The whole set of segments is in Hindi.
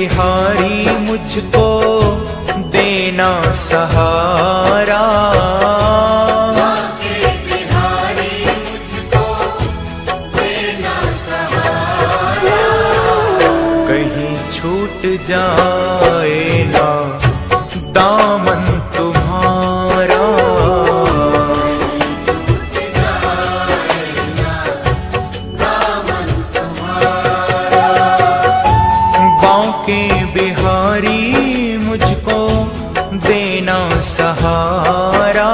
बिहारी मुझको देना सहारा। बांके बिहारी मुझको देना सहारा। कहीं छूट जाए ना दामन तुम्हारा। बांके बिहारी मुझको देना सहारा।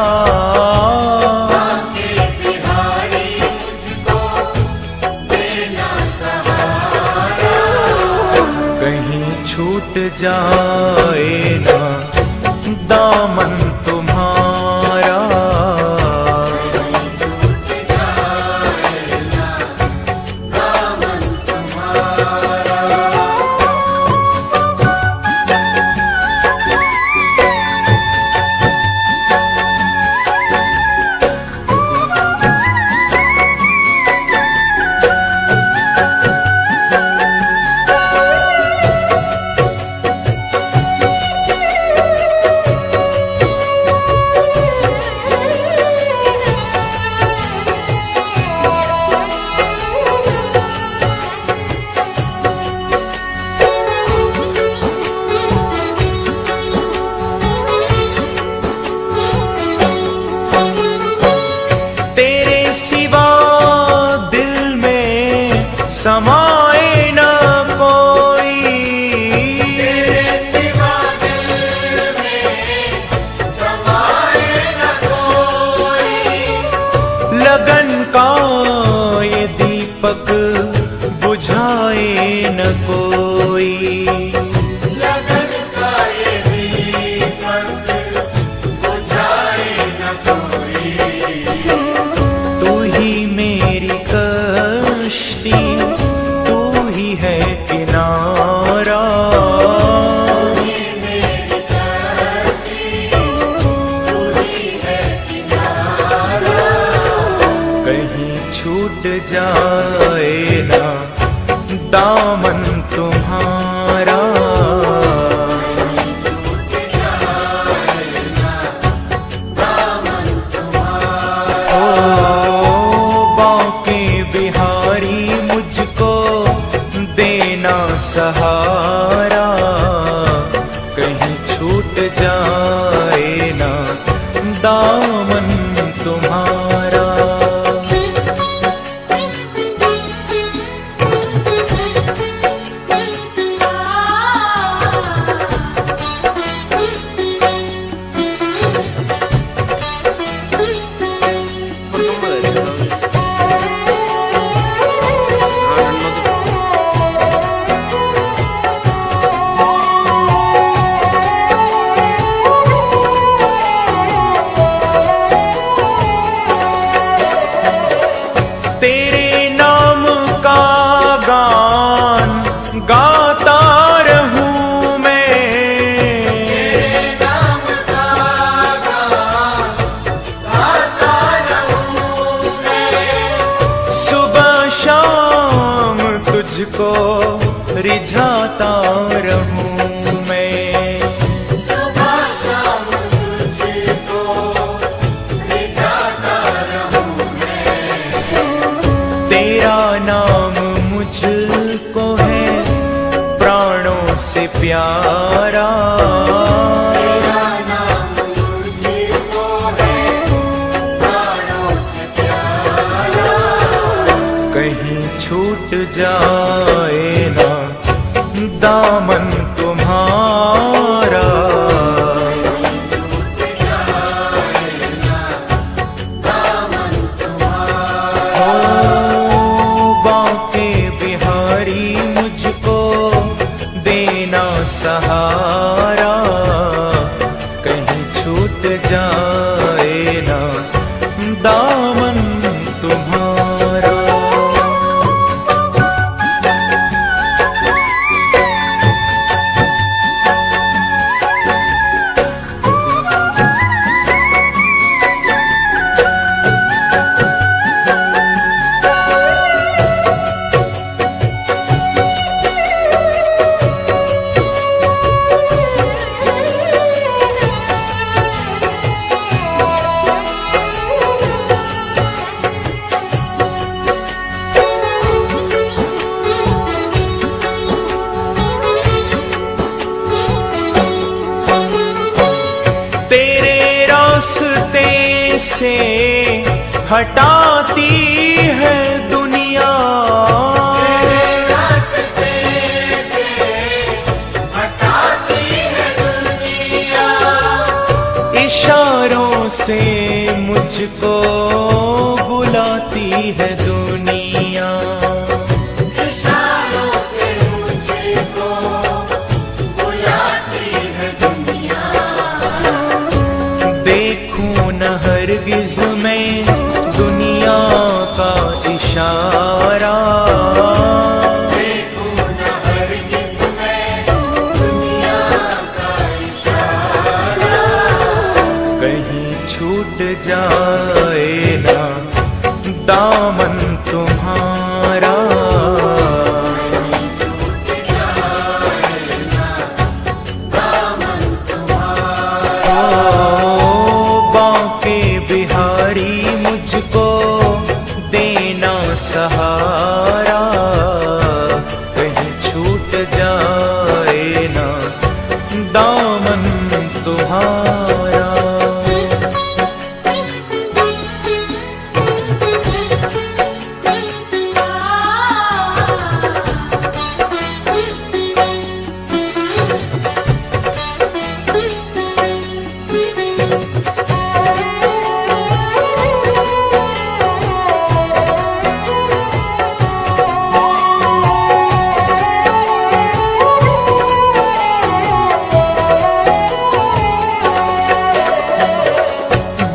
बांके बिहारी मुझको देना सहारा। कहीं छूट जाए ना दामन तुम्हारा। समाए न कोई, तेरे सिवा दिल में समाए न कोई। लगन का ये दीपक बुझाए न कोई। लगन का ये दीपक बुझाए न कोई। तू ही मेरी कश्ती, तू ही है किनारा। तू ही मेरी कश्ती, तू ही है किनारा। कहीं छूट जाए ना दामन तुम्हारा। सहारा कहीं छूट जाए ना दामन तुम्हारा। गाता रहूं मैं, तेरे नाम का गान गाता रहूं मैं। सुबह शाम तुझको रिझाता रहूं मैं। सुबह शाम तुझको रिझाता रहूं मैं। तेरा नाम मुझको है प्राणों से प्यारा। तेरा नाम मुझको है प्राणों से प्यारा। कहीं छूट जाए ना दामन तुम्हारा। सहारा कहीं छूट जाए ना दामन तुम्हारा। रास्ते से हटाती है दुनिया, रास्ते से हटाती है दुनिया, इशारों से मुझको बुलाती है दुनिया। इशारों से मुझको बुलाती है दुनिया। देखूं न हरगिज़ मैं दुनिया का इशारा, देखूं न हरगिज़ मैं दुनिया का इशारा, कहीं छूट जाए ना दामन तुम्हारा। दामन तुम्हारा, बांके बिहारी मुझको देना सहारा, कहीं छूट जाए ना दामन तुम्हारा।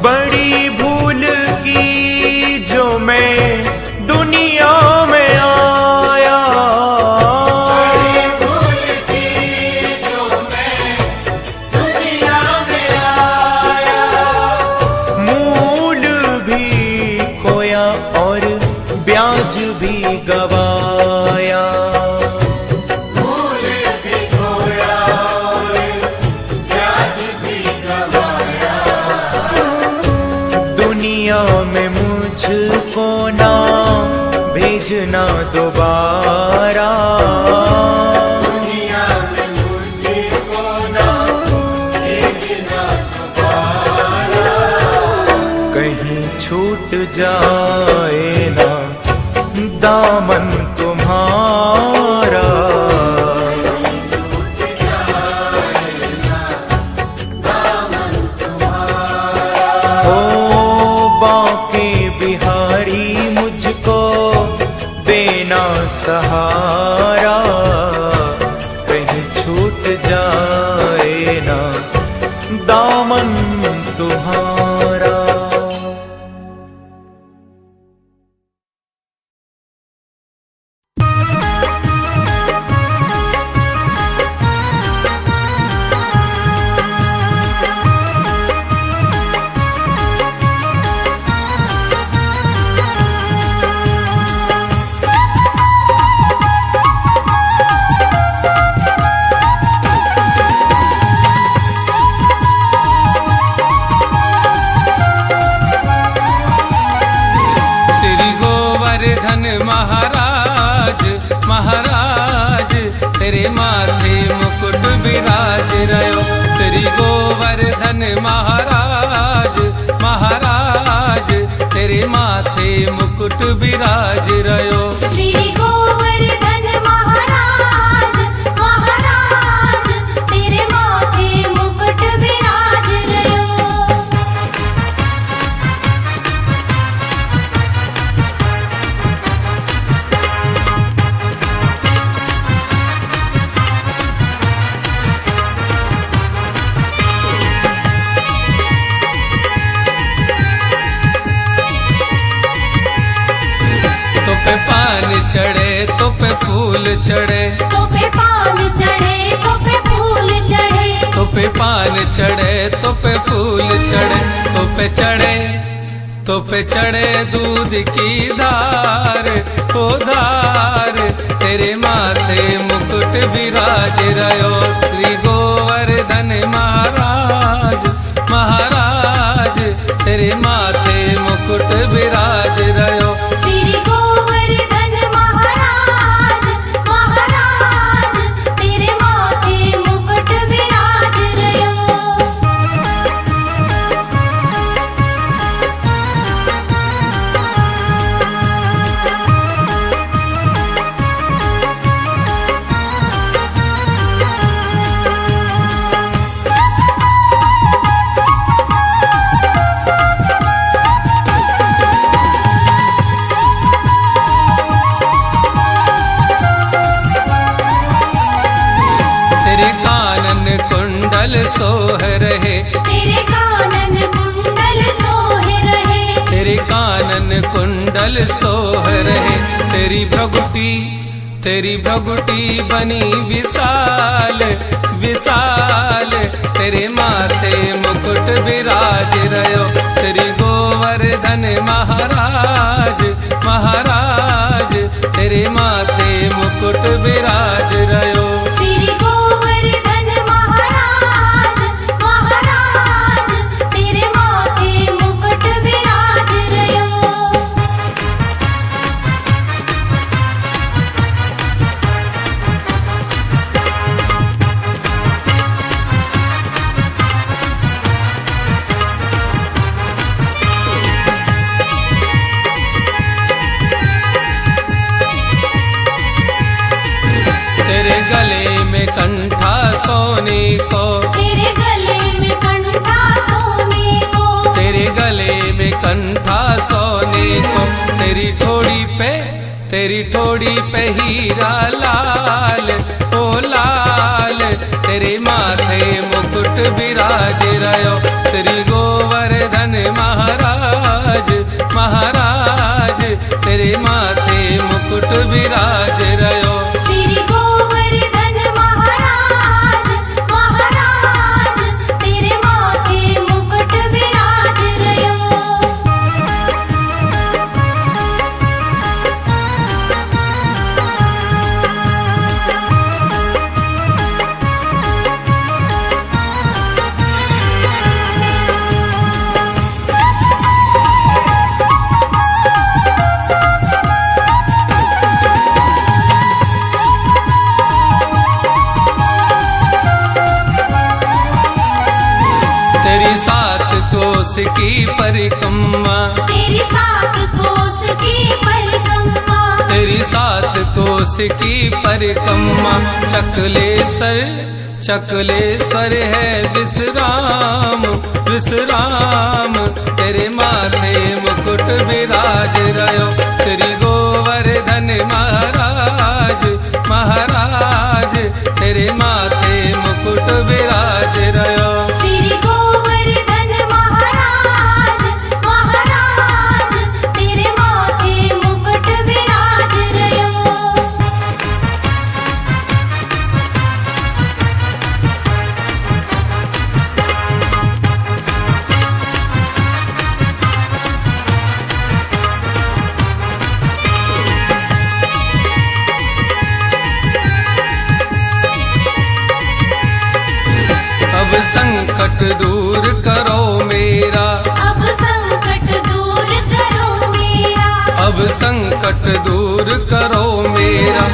बड़ी भूल की जो मैं दुनिया में आया, बड़ी भूल की जो मैं दुनिया में आया, मूल भी खोया और ब्याज भी गवाया। मूल भी खोया और ब्याज भी गवाया, दुनिया में मुझको ना भेजना दोबारा, दुनिया में मुझको ना भेजना दोबारा, कहीं छूट जाए ना दामन तुम्हारा। दामन तुम्हारा, ओ बांके बिहारी मुझको देना सहारा, कहीं छूट जाए ना दामन तुम्हारा। श्री गोवर्धन महाराज महाराज तेरे माथे मुकुट विराज रयो। श्री गोवर्धन महाराज महाराज तेरे माथे मुकुट विराज रयो। श्री गोवर्धन महाराज महाराज तेरे माथे मुकुट विराज रयो। तो पे पान चढ़े तो पे फूल चढ़े, तो पे पान चढ़े तो पे फूल चढ़े, तो पे पान चढ़े तो पे फूल चढ़े, तो पे चढ़े तो पे चढ़े दूध की धार ओ धार तेरे माथे मुकुट विराज रयो। श्री गोवर्धन महाराज महाराज तेरे माथे मुकुट विराज रयो। श्री गोवर्धन महाराज महाराज तेरे माथे मुकुट विराज रयो। सोह रहे, तेरे कानन कुंडल सोह रहे, तेरे कानन कुंडल सोह रहे। तेरी भ्रगुटी बनी विशाल विशाल, तेरे माथे मुकुट विराज रयो। श्री गोवर्धन महाराज महाराज, तेरे माथे मुकुट विराज रयो। श्री गोवर्धन महाराज महाराज, तेरे माथे मुकुट विराज रयो। तेरे गले में कंठा सोने को, तेरे गले में कंठा सोने को, तेरे गले में कंठा सोने को। तेरी ठोड़ी पे हीरा लाल ओ लाल, तेरे माथे मुकुट विराज रयो। श्री गोवर्धन महाराज महाराज, तेरे माथे मुकुट विराज रयो। श्री गोवर्धन महाराज महाराज, तेरे माथे मुकुट विराज रयो। तेरी सात कोस की परिक्रमा, तेरी सात कोस की परिक्रमा, तेरी सात कोस की परिक्रमा। चकलेश्वर है विश्राम विश्राम, तेरे माथे मुकुट विराज रयो। श्री गोवर्धन महाराज महाराज, तेरे माथे मुकुट विराज रयो। श्री गोवर्धन महाराज महाराज, तेरे माथे मुकुट विराज रयो। अब संकट दूर करो मेरा, अब संकट दूर करो मेरा, अब संकट दूर करो मेरा।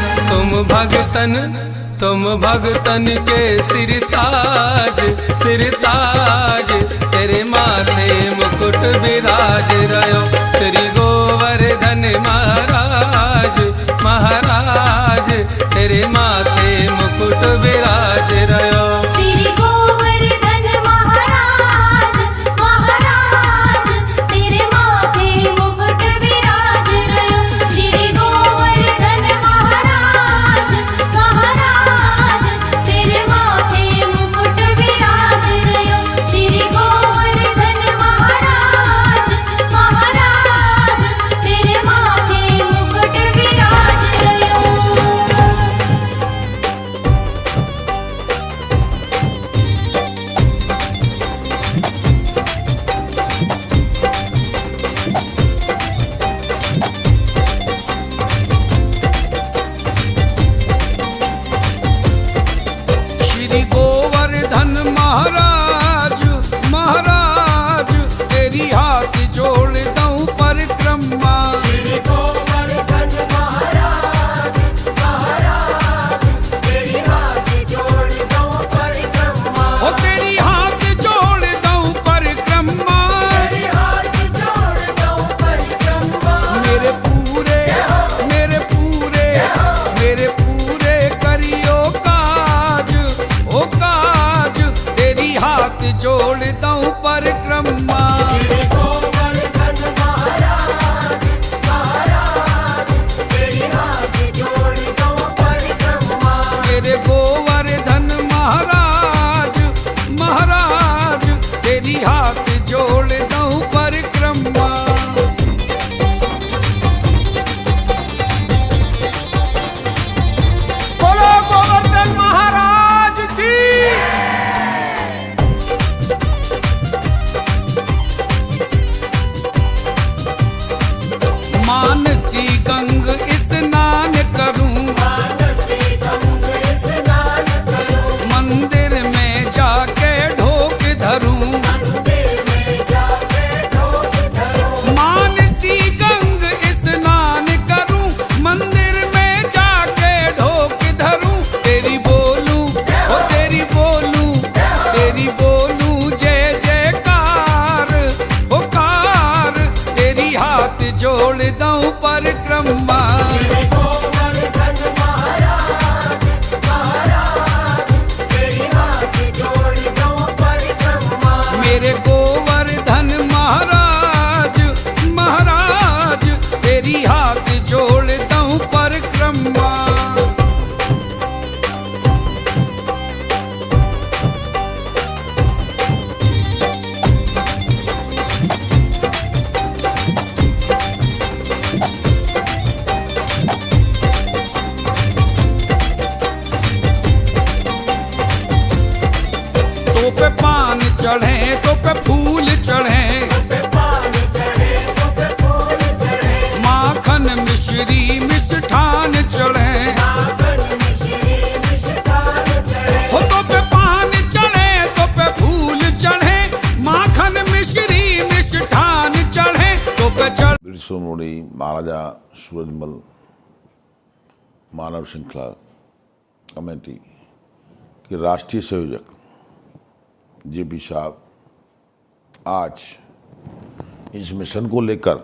तुम भगतन के सिरताज सिरताज, तेरे माथे मुकुट विराज रयो। श्री गोवर्धन महाराज महाराज, तेरे माथे मुकुट विराज रयो। श्री गोवर्धन महाराज महाराज, तेरे माथे मुकुट विराज रयो। श्री गोवर्धन महाराज महाराज, तेरे माथे मुकुट विराज रयो। श्री गोवर्धन महाराज महाराज, तेरे माथे मुकुट विराज रयो। श्री गोवर्धन महाराज महाराज, तेरी हाथ जोड़ दऊं परिक्रमा। श्री गोवर्धन महाराज महाराज, तेरी हाथ जोड़ दो परिक्रमा। ओ तेरी हाथ जोड़ दऊं परिक्रमा, तेरी हाथ जोड़ दो परिक्रमा। मेरे पूरे करियो काज ओ काज, तेरी हाथ जोड़ दऊं परिक्रमा। श्री गोवर्धन महाराज महाराज, तेरी हाथ जोड़ दो परिक्रमा। मेरे गोवर्धन महाराज दऊं परिक्रमा। श्री गोवर्धन महाराज महाराज तेरी हाथ जोड़ दऊं परिक्रमा। मेरे गोवर्धन महाराज महाराज तेरी हाथ जोड़ दऊं परिक्रमा। तो पे पान चढ़े तो पे फूल चढ़े, पे पान चढ़े तो पे फूल चढ़े। माखन मिश्री मिष्ठान चढ़े। माखन मिश्री मिष्ठान चढ़े। हो तो पे पान चढ़े तो पे फूल चढ़े, माखन मिश्री मिष्ठान चढ़े तो पे चढ़। वीर शिरोमणि महाराजा सूरजमल मानव श्रृंखला कमेटी के राष्ट्रीय संयोजक जेपी साहब आज इस मिशन को लेकर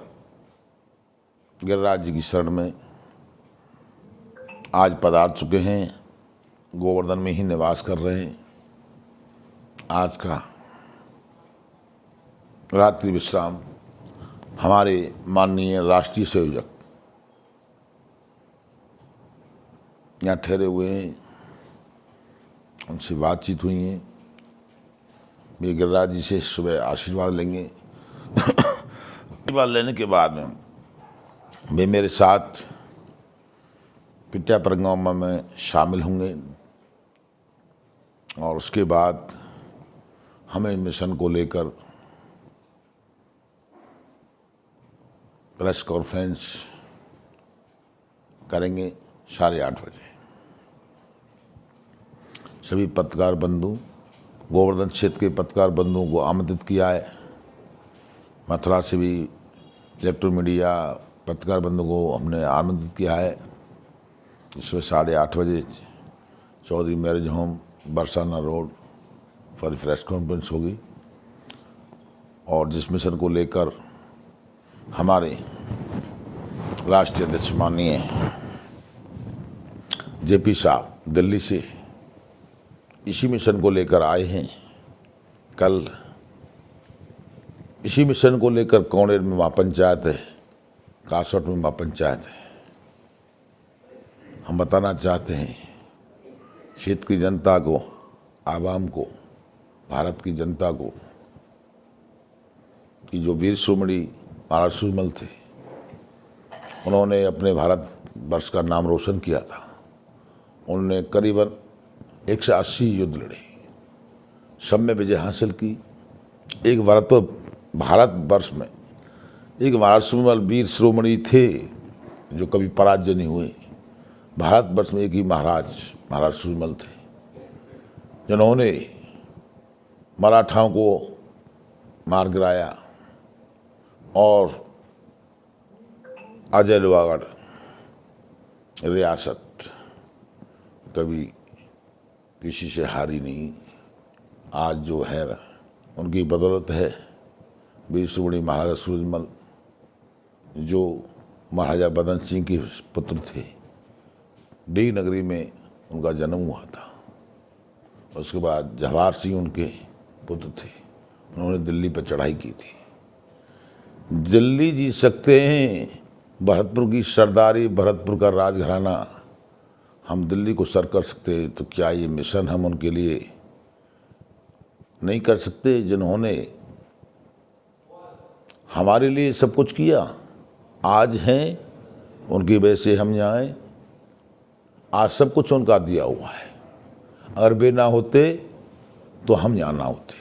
गिरिराज जी की शरण में आज पधार चुके हैं। गोवर्धन में ही निवास कर रहे हैं। आज का रात्रि विश्राम हमारे माननीय राष्ट्रीय संयोजक यहाँ ठहरे हुए हैं, उनसे बातचीत हुई है। वे गिरिराज जी से सुबह आशीर्वाद लेंगे। आशीर्वाद लेने के बाद में वे मेरे साथ पिट्या परिक्रमा में शामिल होंगे और उसके बाद हमें मिशन को लेकर प्रेस कॉन्फ्रेंस करेंगे 8:30 बजे। सभी पत्रकार बंधु, गोवर्धन क्षेत्र के पत्रकार बंधुओं को आमंत्रित किया है। मथुरा से भी इलेक्ट्रॉनिक मीडिया पत्रकार बंधुओं को हमने आमंत्रित किया है। इसमें 8:30 बजे Chaudhary marriage home Barsana road पर प्रेस कॉन्फ्रेंस होगी और जिस मिशन को लेकर हमारे राष्ट्रीय अध्यक्ष माननीय जेपी साहब दिल्ली से इसी मिशन को लेकर आए हैं। कल इसी मिशन को लेकर कौड़ेर में महापंचायत है, कासट में महापंचायत है। हम बताना चाहते हैं क्षेत्र की जनता को, आवाम को, भारत की जनता को कि जो वीर शिरोमणि महाराज सूरजमल थे, उन्होंने अपने भारत वर्ष का नाम रोशन किया था। उन्होंने करीबन 180 युद्ध लड़े, सब में विजय हासिल की। एक भारत वर्ष में एक महाराज सूरजमल वीर शिरोमणि थे जो कभी पराजय नहीं हुए। भारत वर्ष में एक ही महाराज सूरजमल थे जिन्होंने मराठाओं को मार गिराया और अजय लोहागढ़ रियासत कभी किसी से हारी नहीं। आज जो है उनकी बदौलत है। वीर शिरोमणि महाराजा सूरजमल जो महाराजा बदन सिंह के पुत्र थे, डी नगरी में उनका जन्म हुआ था। उसके बाद जवाहर सिंह उनके पुत्र थे, उन्होंने दिल्ली पर चढ़ाई की थी। दिल्ली जीत सकते हैं, भरतपुर की सरदारी, भरतपुर का राजघराना हम दिल्ली को सर कर सकते हैं, तो क्या ये मिशन हम उनके लिए नहीं कर सकते जिन्होंने हमारे लिए सब कुछ किया? आज हैं, उनकी वजह से हम यहाँ आए। आज सब कुछ उनका दिया हुआ है। अगर वे ना होते तो हम यहाँ ना होते।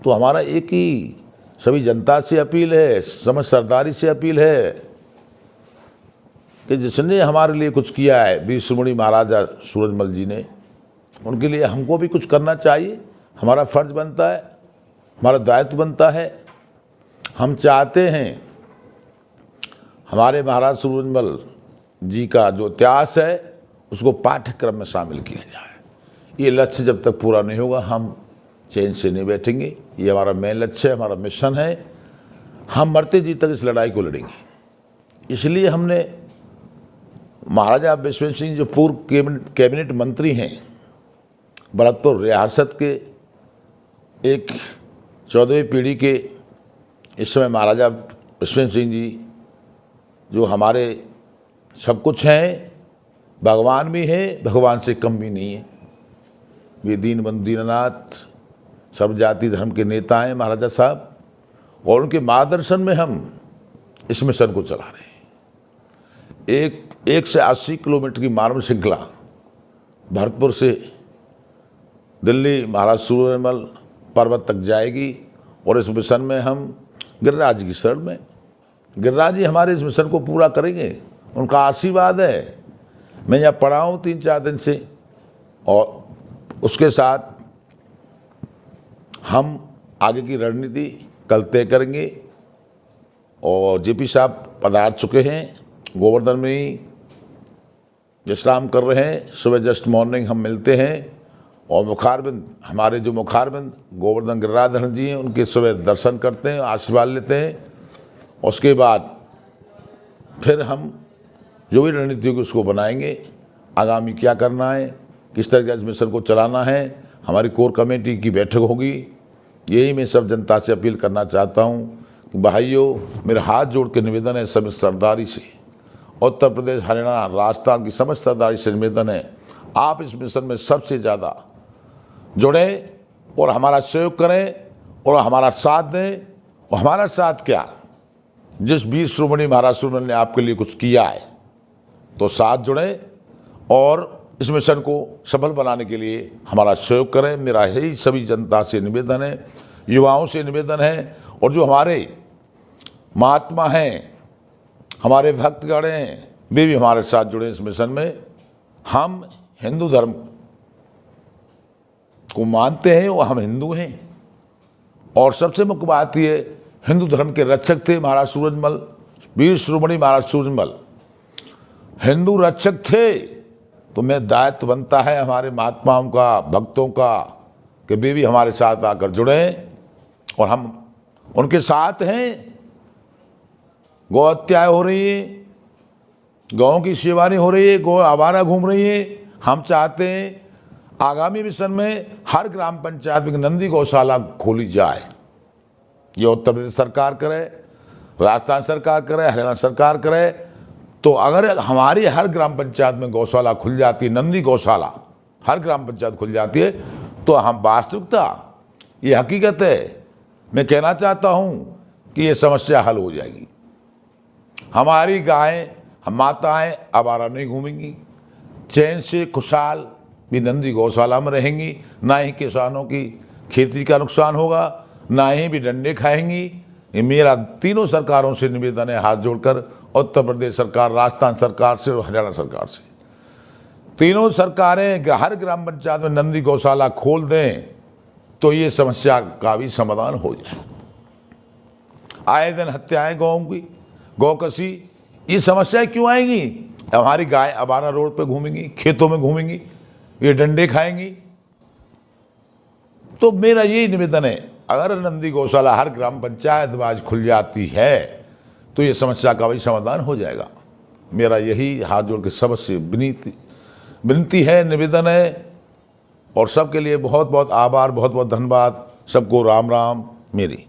तो हमारा एक ही सभी जनता से अपील है, समझ सरदारी से अपील है कि जिसने हमारे लिए कुछ किया है, वीर शिरोमणि महाराजा सूरजमल जी ने, उनके लिए हमको भी कुछ करना चाहिए। हमारा फर्ज बनता है, हमारा दायित्व बनता है। हम चाहते हैं हमारे महाराज सूरजमल जी का जो इतिहास है उसको पाठ्यक्रम में शामिल किया जाए। ये लक्ष्य जब तक पूरा नहीं होगा हम चैन से नहीं बैठेंगे। ये हमारा मेन लक्ष्य है, हमारा मिशन है। हम मरते जी तक इस लड़ाई को लड़ेंगे। इसलिए हमने महाराजा विश्वेश्वर सिंह जो पूर्व कैबिनेट मंत्री हैं, भरतपुर रियासत के एक 14वीं पीढ़ी के इस समय महाराजा विश्वेश्वर सिंह जी जो हमारे सब कुछ हैं, भगवान भी हैं, भगवान से कम भी नहीं है। वे दीनबंधु दीननाथ सब जाति धर्म के नेता हैं महाराजा साहब, और उनके मार्गदर्शन में हम इस मिशन को चला रहे हैं। एक से 80 किलोमीटर की मानव श्रृंखला भरतपुर से दिल्ली महाराज सूरजमल पर्वत तक जाएगी, और इस मिशन में हम गिरिराज की शरण में, गिरिराज जी हमारे इस मिशन को पूरा करेंगे, उनका आशीर्वाद है। मैं यहाँ पढ़ा हूँ 3-4 दिन से, और उसके साथ हम आगे की रणनीति कल तय करेंगे। और जेपी साहब पधार चुके हैं, गोवर्धन में ही विश्राम कर रहे हैं। सुबह जस्ट मॉर्निंग हम मिलते हैं, और मुखारबिंद हमारे जो मुखारबिंद गोवर्धन गिरिराधर जी हैं, उनके सुबह दर्शन करते हैं, आशीर्वाद लेते हैं। उसके बाद फिर हम जो भी रणनीति होगी उसको बनाएंगे, आगामी क्या करना है, किस तरह इस मिशन को चलाना है। हमारी कोर कमेटी की बैठक होगी। यही मैं सब जनता से अपील करना चाहता हूँ कि भाइयों, मेरे हाथ जोड़ के निवेदन है सभी सरदारी से, उत्तर प्रदेश, हरियाणा, राजस्थान की समस्त सरदारी से निवेदन है, आप इस मिशन में सबसे ज़्यादा जुड़ें और हमारा सहयोग करें और हमारा साथ दें। और हमारा साथ क्या, जिस वीर शिरोमणि महाराज सूरजमल ने आपके लिए कुछ किया है, तो साथ जुड़ें और इस मिशन को सफल बनाने के लिए हमारा सहयोग करें। मेरा यही सभी जनता से निवेदन है, युवाओं से निवेदन है, और जो हमारे महात्मा हैं, हमारे भक्तगण हैं, वे भी हमारे साथ जुड़े इस मिशन में। हम हिंदू धर्म को मानते हैं और हम हिंदू हैं, और सबसे मुख्य बात ये, हिंदू धर्म के रक्षक थे महाराज सूरजमल, वीर शिरोमणि महाराज सूरजमल हिंदू रक्षक थे। तो मैं दायित्व बनता है हमारे महात्माओं का, भक्तों का, कि वे भी हमारे साथ आकर जुड़ें, और हम उनके साथ हैं। गौ हत्या हो रही है, गौों की सेवा नहीं हो रही है, गौ आवारा घूम रही है। हम चाहते हैं आगामी मिशन में हर ग्राम पंचायत में नंदी गौशाला खोली जाए। ये उत्तर प्रदेश सरकार करे, राजस्थान सरकार करे, हरियाणा सरकार करे। तो अगर हमारी हर ग्राम पंचायत में गौशाला खुल जाती है, नंदी गौशाला हर ग्राम पंचायत खुल जाती है, तो हम वास्तविकता, ये हकीकत है, मैं कहना चाहता हूँ कि ये समस्या हल हो जाएगी। हमारी गायें, हम माताएं आवारा नहीं घूमेंगी, चैन से खुशहाल भी नंदी गौशाला में रहेंगी। ना ही किसानों की खेती का नुकसान होगा, ना ही भी डंडे खाएंगी। ये मेरा तीनों सरकारों से निवेदन है, हाथ जोड़कर, उत्तर प्रदेश सरकार, राजस्थान सरकार से और हरियाणा सरकार से। तीनों सरकारें हर ग्राम पंचायत में नंदी गौशाला खोल दें, तो ये समस्या का भी समाधान हो जाए। आए दिन हत्याएं गौों की, गौकसी, ये समस्याएं क्यों आएंगी? हमारी गाय आवारा रोड पे घूमेंगी, खेतों में घूमेंगी, ये डंडे खाएंगी। तो मेरा यही निवेदन है, अगर नंदी गौशाला हर ग्राम पंचायत में आज खुल जाती है, तो ये समस्या का भी समाधान हो जाएगा। मेरा यही हाथ जोड़ के सबसे विनती है, निवेदन है। और सबके लिए बहुत बहुत आभार, बहुत बहुत धन्यवाद। सबको राम राम मेरी।